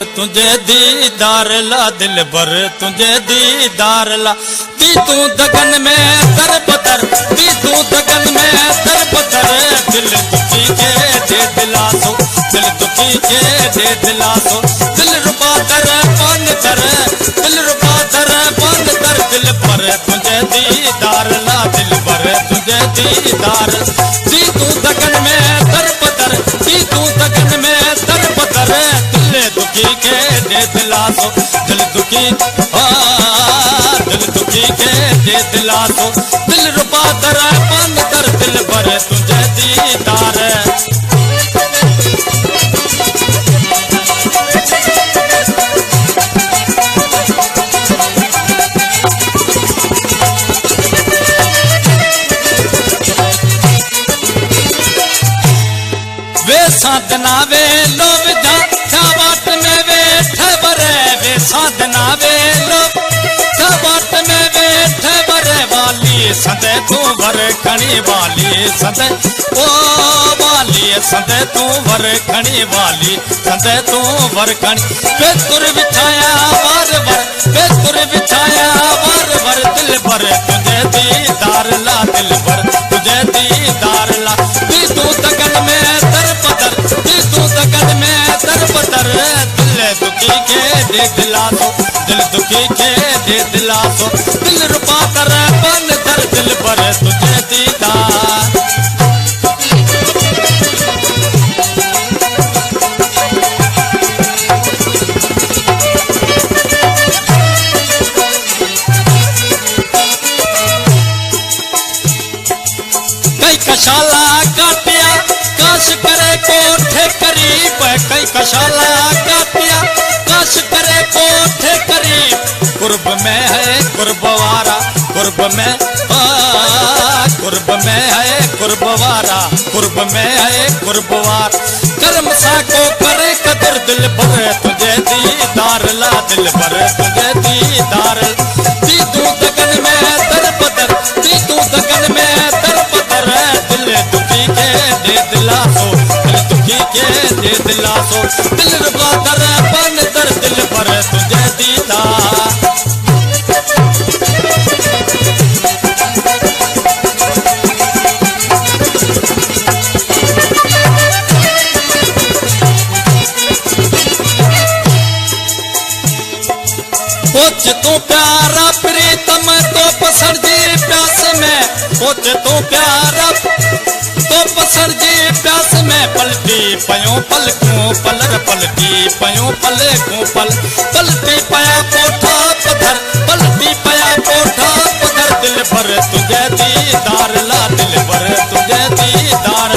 तुझे दीदार ला दिल भर तुझे दीदार ला दी तू दगन में दर बदर दी तू दगन में दर बदर दिल दुखी के दे दिलासो दिल दुखी के दे दिलासो दिल रुबा दर बंद कर दिल रुबा दर बंद कर दिल पर तुझे दीदार ला दिल भर तुझे दीदार दी तू दगन में दर बदर दी तू दगन में दर बदर दिल दुखी के दे दिलासो दिल दुखी के दे दिलासो दिल रुबा दर बंद कर दिल भर तुझे दीदार वे साधना वे लो विधा बाट में बैठ बरे वे साधना वे लो बाट में बैठ बरे वाली सदे तू भर खणी वाली सदे ओ वाली सदे तू भर खणी वाली सदे तू भर खणी वे तुर बिछाया वार भर वे तुर बिछाया वार भर दिल भर तुझे दीदार ला दिल भर तुझे दीदार ला दी तू दगन में दर बदर दी तू दगन में दर बदर दिल दुखी के दे दिलासो दिल दुखी के दे दिलासो दिल रुपा कर बंद कर दिल पर तुझे दीदार कई कशाला काटिया काश करे कोठे करीब कई कशाला काटिया काश करे कोठे करीब कुर्ब में है कुर्बवारा कुर्ब में है कुर्बवारा कुर्ब में है कुर्बवार कर्म सा को करे कदर दिल भर तुझे दीदार ला दिल भर तुझे दीदार दी तू दगन में दर बदर दी तू दगन में दर बदर दिल दुखी के दे दिलासो दिल दुखी के दे दिलासो दिल रुबा दर बंद कर दिल पर तुझे दीदार पहुँच तू प्यारा प्रीतम तो पसर जी प्यास में पहुँच तू प्यारा तो पसर जी प्यास में पलटी पयों पलकों पलर पलटी पयों पलकों पलटी पया पोठा पत्थर पलटी पया पोठा पत्थर दिल भर तुझे दीदार ला दिल भर तुझे दीदार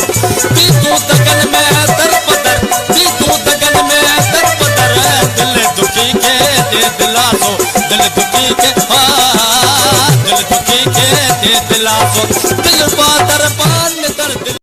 दी तू दगन में दर बदर दी तू दगन में दर बदर दिल दुखी के दे दिलासो दिल दुखी के दे दिलासो दिल बादर